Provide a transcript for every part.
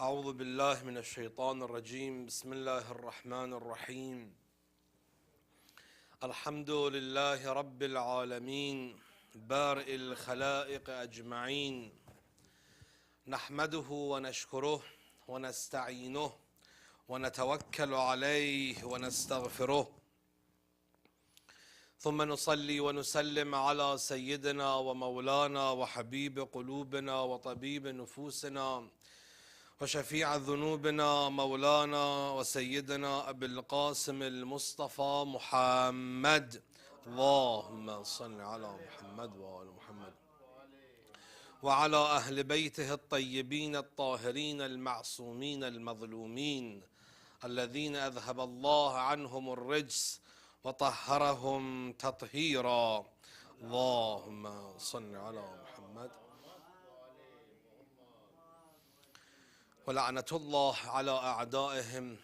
أعوذ بالله من الشيطان الرجيم. بسم الله الرحمن الرحيم. الحمد لله رب العالمين بارئ الخلائق أجمعين، نحمده ونشكره ونستعينه ونتوكل عليه ونستغفره، ثم نصلي ونسلم على سيدنا ومولانا وحبيب قلوبنا وطبيب نفوسنا وشفيع ذنوبنا مولانا وسيدنا أبي القاسم المصطفى محمد. اللهم صل على محمد وآل محمد وعلى أهل بيته الطيبين الطاهرين المعصومين المظلومين الذين أذهب الله عنهم الرجس وطهرهم تطهيرا. اللهم صل على محمد. ولعنة الله على أعدائهم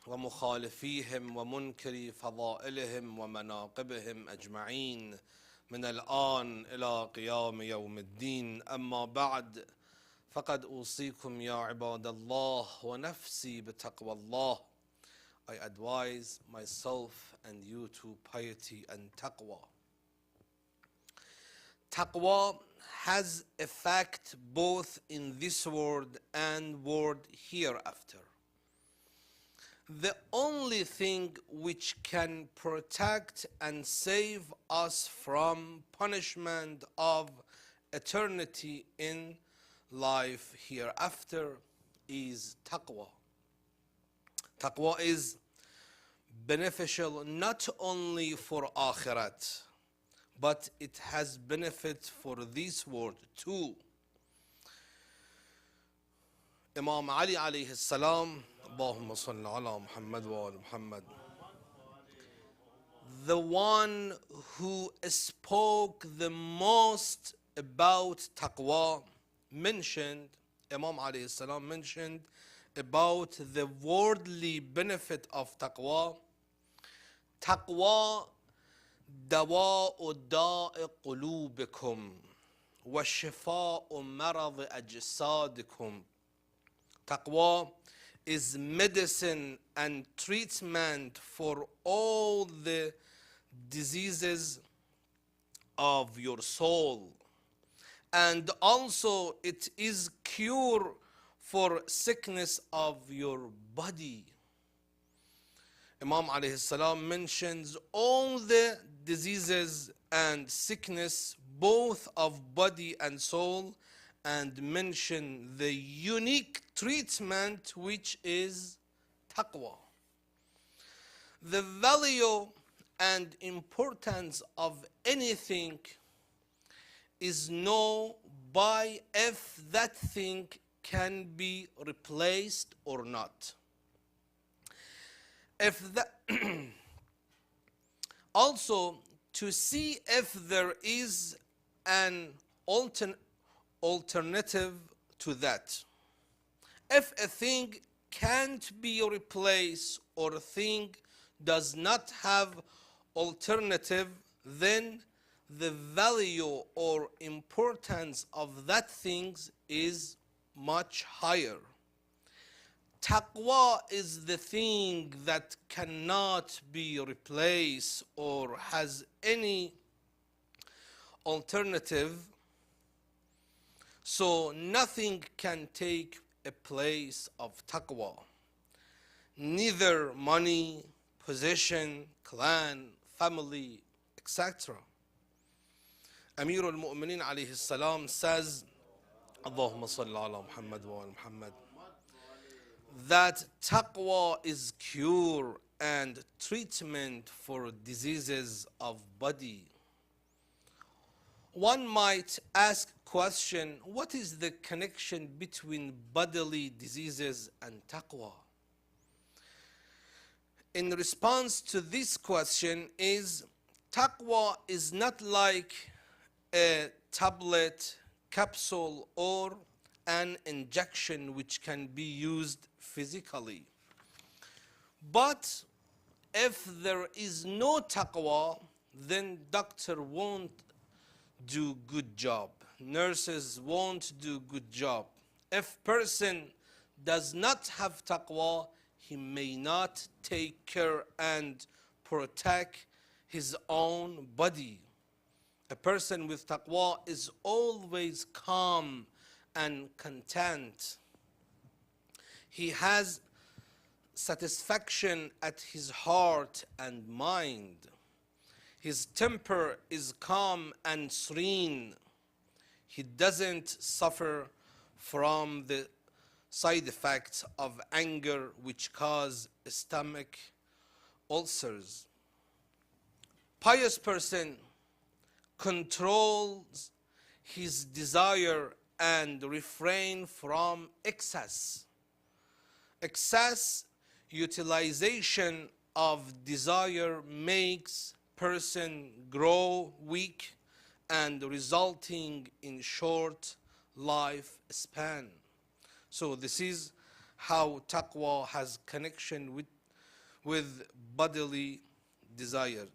ومخالفيهم ومنكري فضائلهم ومناقبهم أجمعين من الآن إلى قيام يوم الدين. أما بعد، فقد أوصيكم يا عباد الله ونفسي بتقوى الله. I advise myself and you to piety and taqwa. Taqwa has effect both in this world and world hereafter. The only thing which can protect and save us from punishment of eternity in life hereafter is taqwa. Taqwa is beneficial not only for akhirat, but it has benefit for this world too. Imam Ali alayhi salam, Allahumma salli ala Muhammad wa ala Muhammad, the one who spoke the most about taqwa, mentioned, Imam alayhi salam mentioned about the worldly benefit of taqwa. Taqwa دواء داء قلوبكم وشفاء مرض أجسادكم. Taqwa is medicine and treatment for all the diseases of your soul, and also it is cure for sickness of your body. Imam alayhi salam mentions all the diseases and sickness both of body and soul, and mention the unique treatment which is taqwa. The value and importance of anything is known by if that thing can be replaced or not. If that also to see if there is an alternative to that. If a thing can't be replaced or a thing does not have alternative, then the value or importance of that thing is much higher. Taqwa is the thing that cannot be replaced or has any alternative, so nothing can take a place of taqwa. Neither money, position, clan, family, etc. Amir al-Mu'minin alayhi salam says, Allahumma salli ala Muhammad wa ala Muhammad, that taqwa is cure and treatment for diseases of body. One might ask question, what is the connection between bodily diseases and taqwa? In response to this question is, taqwa is not like a tablet, capsule, or an injection which can be used physically. But if there is no taqwa, then doctor won't do good job, nurses won't do good job. If person does not have taqwa, he may not take care and protect his own body. A person with taqwa is always calm and content. He has satisfaction at his heart and mind. His temper is calm and serene. He doesn't suffer from the side effects of anger which cause stomach ulcers. Pious person controls his desire and refrain from excess. Excess utilization of desire makes person grow weak and resulting in short life span. So this is how taqwa has connection with bodily desire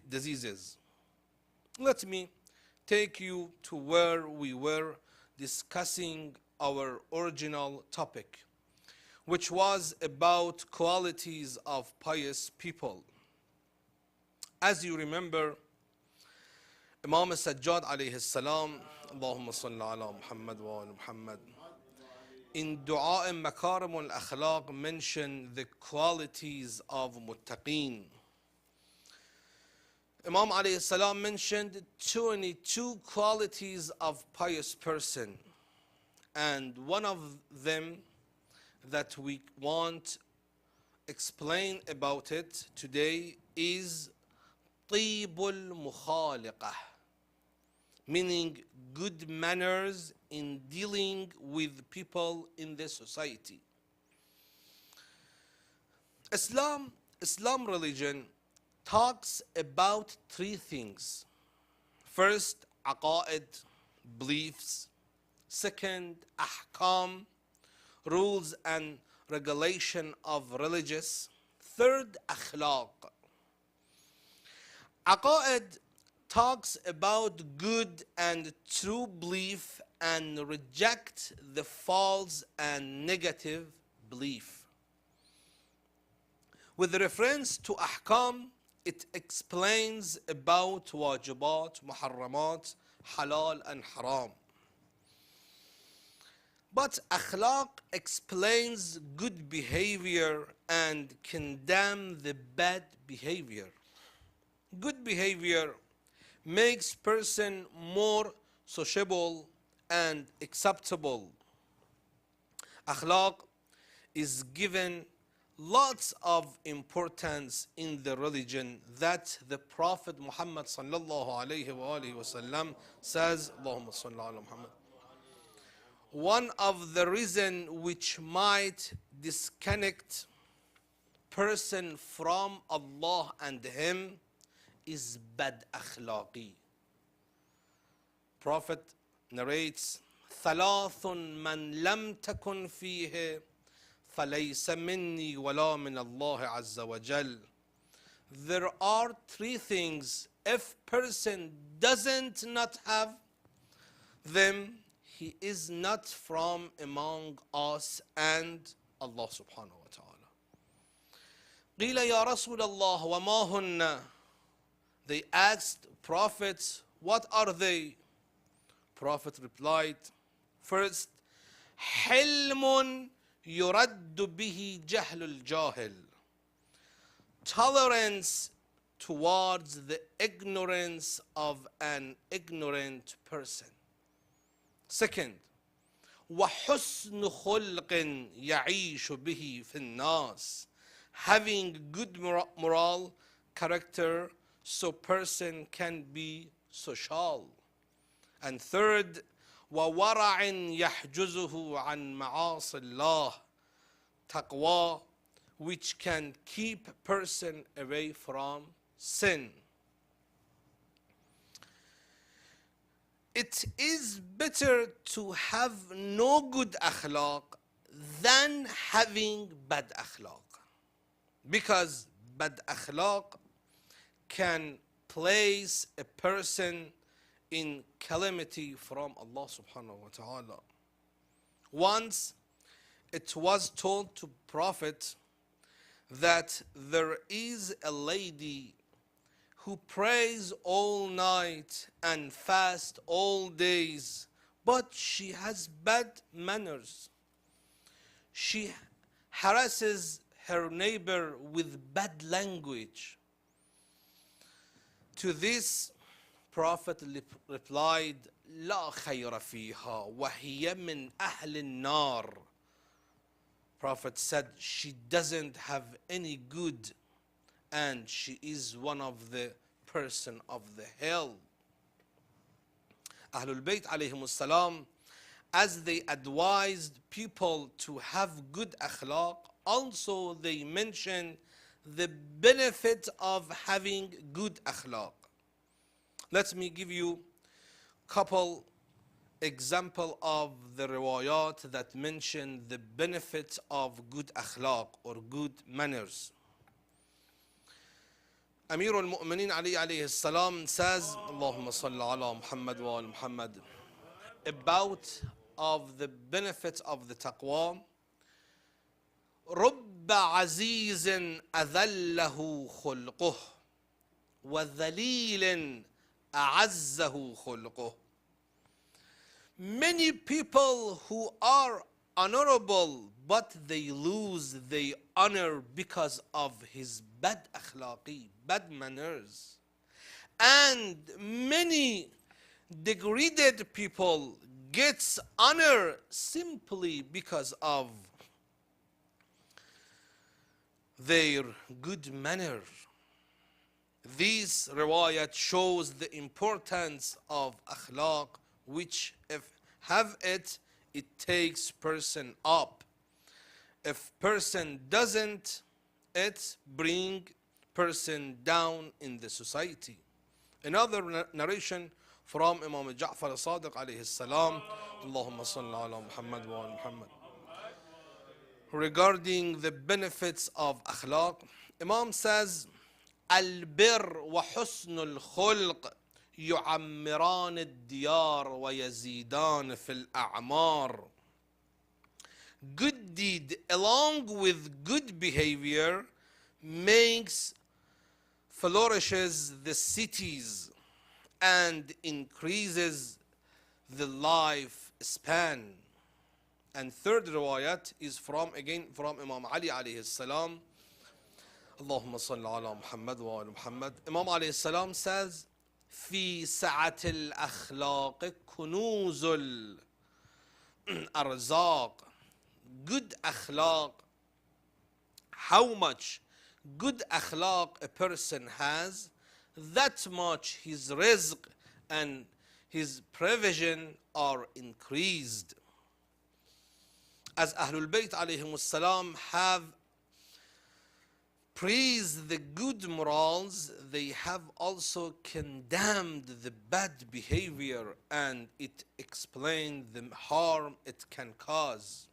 diseases. Let me take you to where we were discussing our original topic, which was about qualities of pious people. As you remember, Imam Sajjad alayhi salam, Allahumma salli ala Muhammad wa ala Muhammad, in Dua Makarim al-Akhlaq mentioned the qualities of muttaqeen. Imam alayhi salam mentioned 22 qualities of pious person, and one of them that we want explain about it today is طيب المخالقة, meaning good manners in dealing with people in the society. Islam religion talks about three things. First, aqaid, beliefs. Second, ahkam, rules and regulation of religious. Third, akhlaq. Aqaid talks about good and true belief and reject the false and negative belief. With reference to ahkam, it explains about wajibat, muharramat, halal and haram. But akhlaq explains good behavior and condemn the bad behavior. Good behavior makes person more sociable and acceptable. Akhlaq is given lots of importance in the religion that the Prophet Muhammad sallallahu alayhi wa sallam says, Allahumma salli ala Muhammad. One of the reasons which might disconnect person from Allah and him is bad akhlaqi. Prophet narrates, ثلاث من لم تكن فيه فليس مني ولا من الله عز وجل. There are three things, if person doesn't not have them, he is not from among us and Allah subhanahu wa ta'ala. قيل يا رسول الله وما هن. They asked Prophet, what are they? Prophet replied, first, حلم يرد به جهل الجاهل. Tolerance towards the ignorance of an ignorant person. Second, وحسن خلق يعيش به في الناس. Having good moral character so person can be social. And third, وورع يحجزه عن معاصي الله. Taqwa, which can keep person away from sin. It is better to have no good akhlaq than having bad akhlaq, because bad akhlaq can place a person in calamity from Allah subhanahu wa ta'ala. Once it was told to Prophet that there is a lady who prays all night and fasts all days, but she has bad manners. She harasses her neighbor with bad language. To this, Prophet replied, لا خير فيها وهي من أهل النار. Prophet said, she doesn't have any good and she is one of the person of the hell. Ahlul Bayt alayhim salam, as they advised people to have good akhlaq, also they mentioned the benefit of having good akhlaq. Let me give you a couple example of the riwayat that mention the benefit of good akhlaq or good manners. Amir al-Mu'minin Ali alayhi salam says, Allahumma salli ala Muhammad wa ala Muhammad, about of the benefits of the taqwa. رب عزيز أذله خلقه وذليل أعزه خلقه. Many people who are honorable, but they lose their honor because of his bad akhlaqi, bad manners. And many degraded people gets honor simply because of their good manner. This riwayat shows the importance of akhlaq, which if have it, it takes person up. If person doesn't, it bring person down in the society. Another narration from Imam Ja'far al-Sadiq alayhi salam, Allahumma salli ala Muhammad wa ala Muhammad, regarding the benefits of akhlaq. Imam says, البر وحسن الخلق يعمران الديار ويزيدان في الأعمار. Good deed along with good behavior makes flourishes the cities and increases the life span. And third riwayat is from Imam Ali alayhi salam, Allahumma salli ala Muhammad wa ala Muhammad. Imam alayhi salam says, في سعة الأخلاق كنوز الأرزاق. Good akhlaq, how much good akhlaq a person has, that much his rizq and his provision are increased. As Ahlul Bayt alayhim salam have praised the good morals, they have also condemned the bad behavior and it explained the harm it can cause.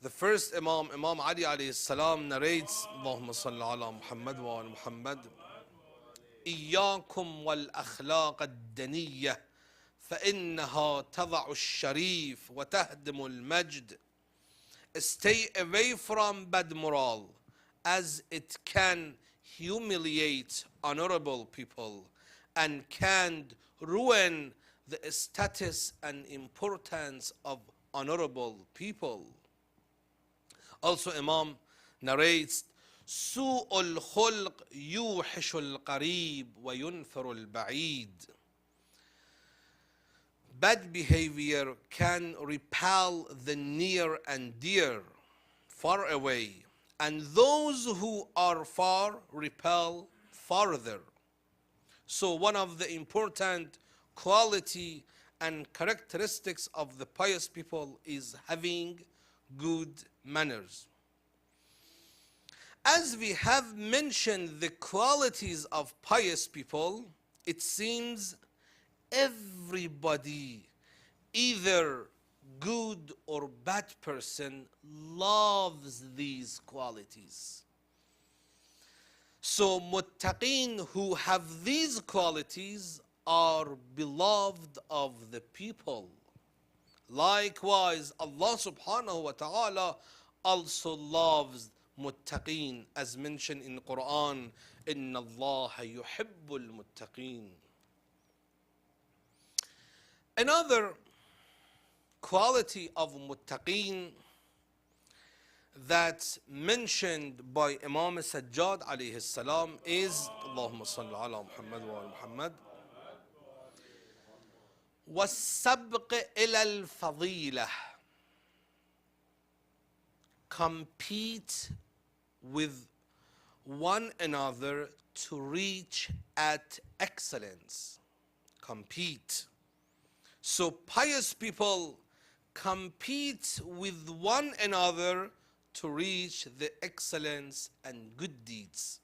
The first Imam Ali alayhi salam narrates, Allahumma salli ala Muhammad wa ala Muhammad, إياكم والأخلاق الدنية فإنها تضع الشريف وتهدم المجد. Stay away from bad moral, as it can humiliate honorable people and can ruin the status and importance of honorable people. Also, Imam narrates, سوء الخلق يوحش القريب وينفر البعيد. Bad behavior can repel the near and dear, far away, and those who are far repel farther. So one of the important quality and characteristics of the pious people is having good manners. As we have mentioned the qualities of pious people, it seems everybody, either good or bad person, loves these qualities. So muttaqin who have these qualities are beloved of the people. Likewise, Allah subhanahu wa ta'ala also loves muttaqeen, as mentioned in Quran, إِنَّ اللَّهَ يُحِبُّ الْمُتَّقِينَ. Another quality of muttaqeen that's mentioned by Imam Sajjad alayhi salam is Allahumma salli ala Muhammad wa ala Muhammad وَالسَّبْقِ إِلَى الْفَضِيلَةِ, compete with one another to reach at excellence. Compete. So pious people compete with one another to reach the excellence and good deeds.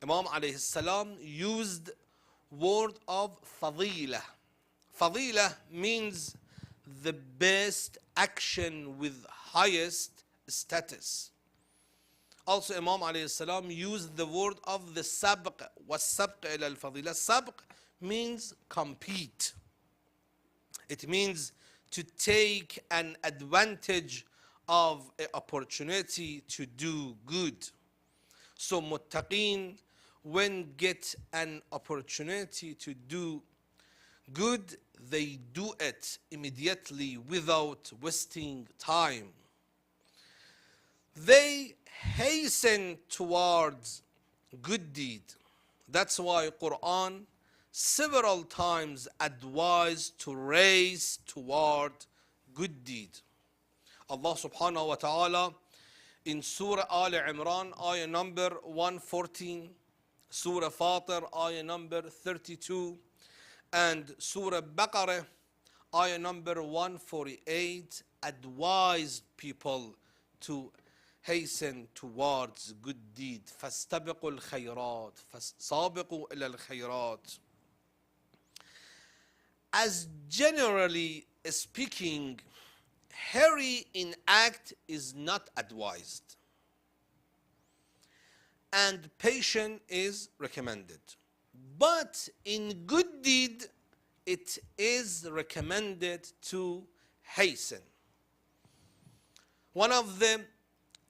Imam alayhi salam used word of fadila. Fadila means the best action with highest status. Also Imam alayhi salam used the word of the sabq, was-sabq ila al-fadila. Sabq means compete. It means to take an advantage of an opportunity to do good. So muttaqeen, when get an opportunity to do good, they do it immediately without wasting time. They hasten towards good deed. That's why Quran several times advised to race toward good deed. Allah subhanahu wa ta'ala in Surah Al Imran, ayah number 114, Surah Fatir, ayah number 32, and Surah Baqarah, ayah number 148, advised people to hasten towards good deed. فَاسْتَبِقُوا الْخَيْرَاتِ فَسَابِقُوا إِلَى الْخَيْرَاتِ. As generally speaking, hurry in act is not advised, and patience is recommended. But in good deed, it is recommended to hasten. One of the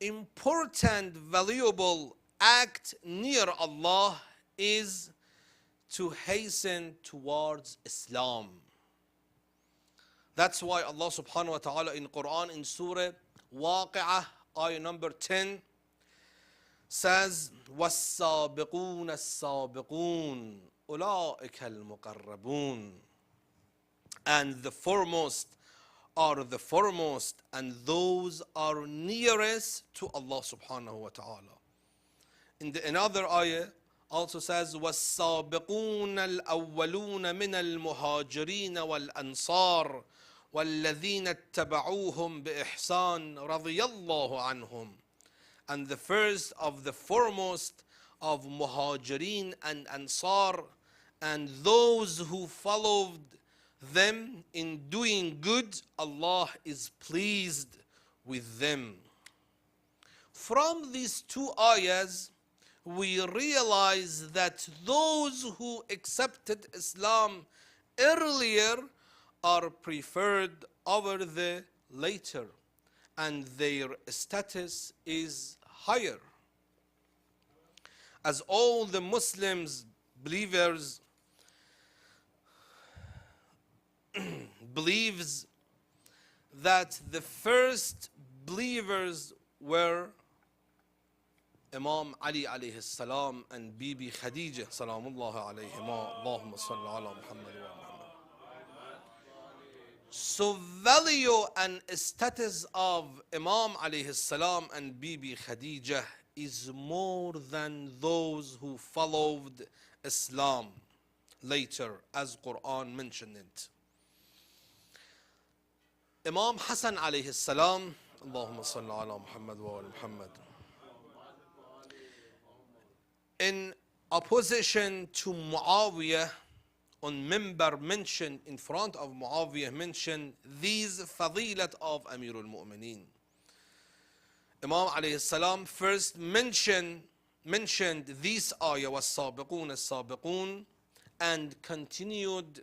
important, valuable act near Allah is to hasten towards Islam. That's why Allah subhanahu wa ta'ala in Quran in Surah Waqi'ah, ayah number 10, says, وَالسَّابِقُونَ السَّابِقُونَ أُولَٰئِكَ الْمُقَرَّبُونَ. And the foremost are the foremost, and those are nearest to Allah subhanahu wa ta'ala. In another ayah also says, وَالسَّابِقُونَ الْأَوَّلُونَ مِنَ الْمُهَاجِرِينَ وَالْأَنصَارِ وَالَّذِينَ اتَّبَعُوهُمْ بِإِحْسَانٍ رَضِيَ اللَّهُ عَنْهُمْ. And the first of the foremost of Muhajirin and Ansar, and those who followed them in doing good, Allah is pleased with them. From these two ayahs, we realize that those who accepted Islam earlier are preferred over the later, and their status is higher. As all the Muslims, believers, believes that the first believers were Imam Ali alayhi salam and Bibi Khadija salamullah alayhima. Allahumma salli ala Muhammad wa Muhammad. So value and status of Imam alayhi salam and Bibi Khadija is more than those who followed Islam later, as Quran mentioned it. Imam Hassan alayhi salam, Allahumma salli ala Muhammad wa ala Muhammad, in opposition to Muawiyah, on Mimbar mentioned, in front of Muawiyah, mentioned these fadilat of Amirul Mu'mineen. Imam alayhi salam first mentioned this ayah, was-sabiqun as-sabiqun, and continued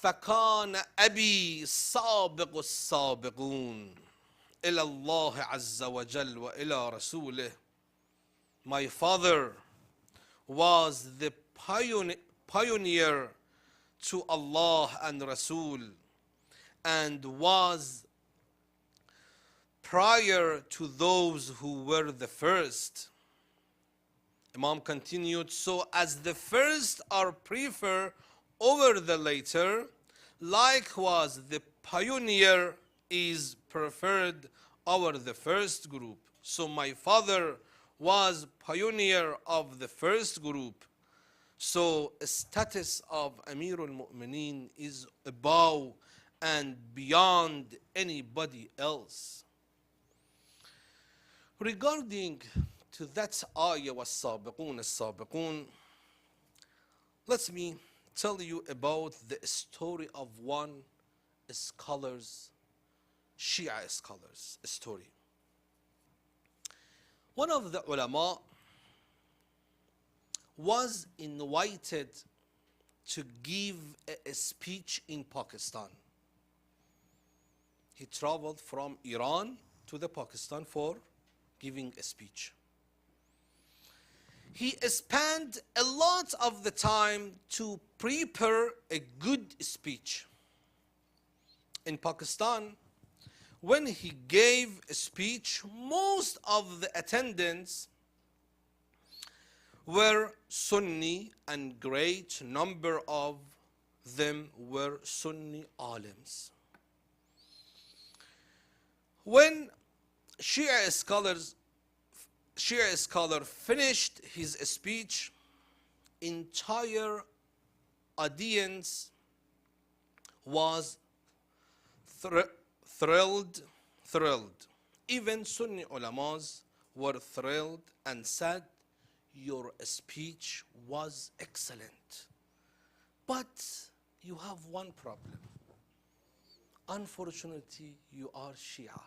فكان أبي سابق السابقون إلى الله عز وجل وإلى رسوله. My father was the pioneer to Allah and Rasul, and was prior to those who were the first. Imam continued, so as the first are preferred over the later, likewise the pioneer is preferred over the first group. So my father was pioneer of the first group. So the status of Amir al-Mu'mineen is above and beyond anybody else. Regarding to that ayah was-sabiqun as-sabiqun, let me tell you about the story of one scholar's, Shia scholars story. One of the ulama was invited to give a speech in Pakistan. He traveled from Iran to the Pakistan for giving a speech. He spent a lot of the time to prepare a good speech. In Pakistan, when he gave a speech, most of the attendants were Sunni, and great number of them were Sunni alims. When Shia scholar finished his speech, entire audience was thrilled. Even Sunni ulamas were thrilled and said, your speech was excellent, but you have one problem. Unfortunately, you are Shia.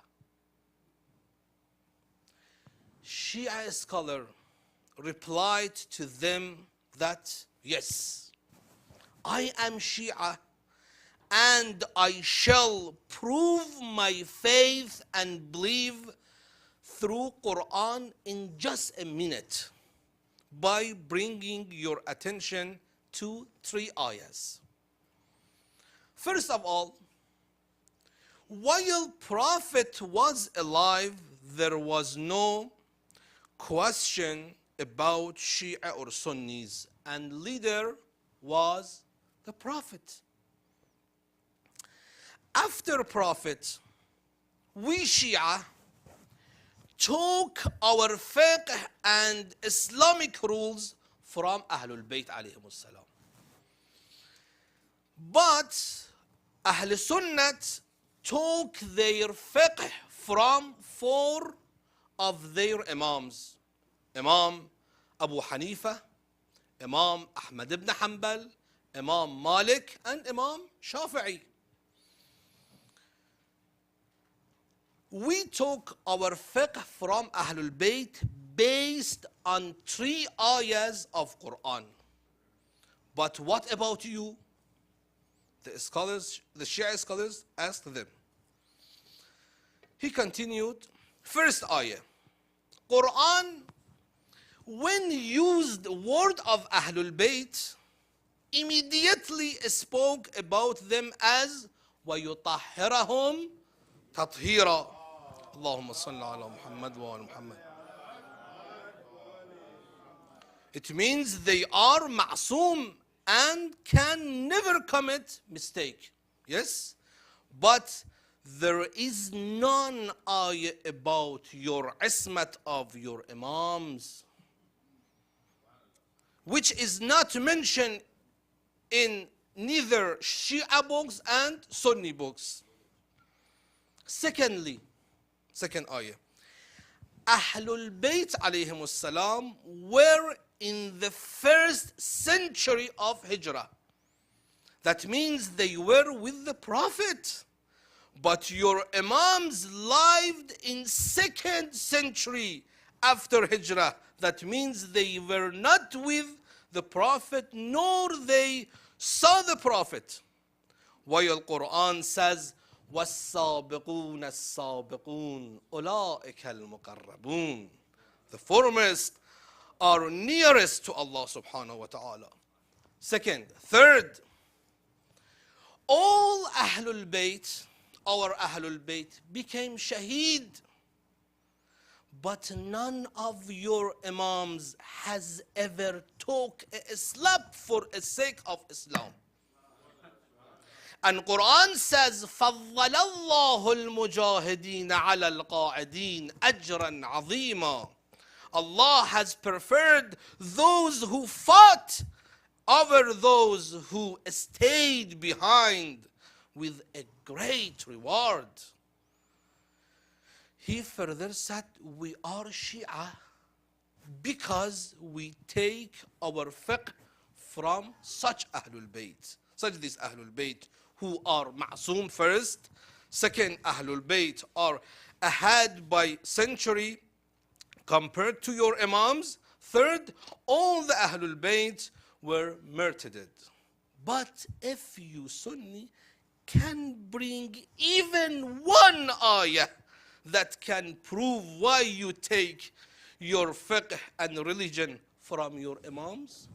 Shia scholar replied to them that, yes, I am Shia, and I shall prove my faith and believe through Quran in just a minute by bringing your attention to 3 ayahs. First of all, while Prophet was alive, there was no question about Shia or Sunnis, and leader was the Prophet. After Prophet, we Shia took our fiqh and Islamic rules from Ahlul Bayt alayhimus salam. But Ahl Sunnat took their fiqh from 4 of their imams: Imam Abu Hanifa, Imam Ahmad ibn Hanbal, Imam Malik, and Imam Shafi'i. We took our fiqh from Ahlul Bayt based on 3 ayahs of Quran. But what about you? The scholars, the Shia scholars asked them. He continued, first ayah, Quran, when used word of Ahlul Bayt, immediately spoke about them as وَيُطَهِّرَهُمْ تَطْهِيرًا. Allahumma salli ala Muhammad wa ala Muhammad. It means they are ma'soom and can never commit mistake. Yes? But there is none ayah about your ismat of your imams, which is not mentioned in neither Shia books and Sunni books. Secondly, second ayah, Ahlul Bayt alayhimus salam were in the 1st century of Hijrah. That means they were with the Prophet. But your imams lived in 2nd century after Hijrah. That means they were not with the Prophet, nor they saw the Prophet. while Quran says, وَالسَّابِقُونَ السَّابِقُونَ أُولَٰئِكَ الْمُقَرَّبُونَ. The foremost are nearest to Allah subhanahu wa ta'ala. Second, third, all Ahlul Bayt, our Ahlul Bayt, became shaheed. But none of your Imams has ever took a slap for the sake of Islam. And Quran says, فَضَّلَ اللَّهُ الْمُجَاهِدِينَ عَلَى الْقَاعِدِينَ أَجْرًا عَظِيمًا. Allah has preferred those who fought over those who stayed behind with a great reward. He further said, we are Shia because we take our fiqh from such Ahlul Bayt, such these Ahlul Bayt who are ma'soom first. Second, Ahlul Bayt are ahead by century compared to your Imams. Third, all the Ahlul Bayt were murdered. But if you Sunni can bring even one ayah that can prove why you take your fiqh and religion from your Imams,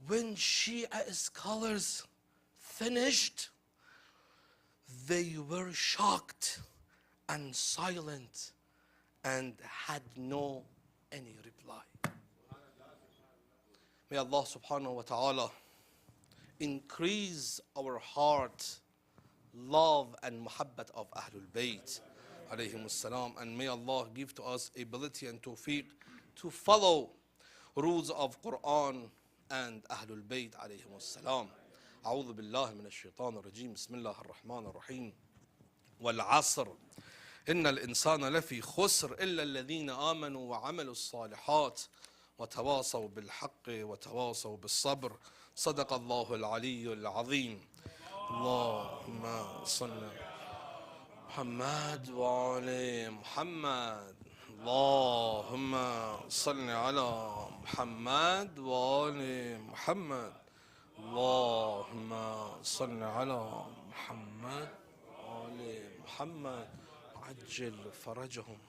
when Shia scholars finished, they were shocked and silent and had no any reply. May Allah subhanahu wa ta'ala increase our heart, love and muhabbat of Ahlul Bayt alayhim salam, and may Allah give to us ability and tawfiq to follow rules of Quran and Ahlul Bayt alayhim salam. أعوذ بالله من الشيطان الرجيم. بسم الله الرحمن الرحيم. والعصر إن الإنسان لفي خسر إلا الذين آمنوا وعملوا الصالحات وتواصوا بالحق وتواصوا بالصبر. صدق الله العلي العظيم. اللهم صل محمد وآل محمد. اللهم صل على محمد وآل محمد. اللهم صل على محمد وآل محمد. عجل فرجهم.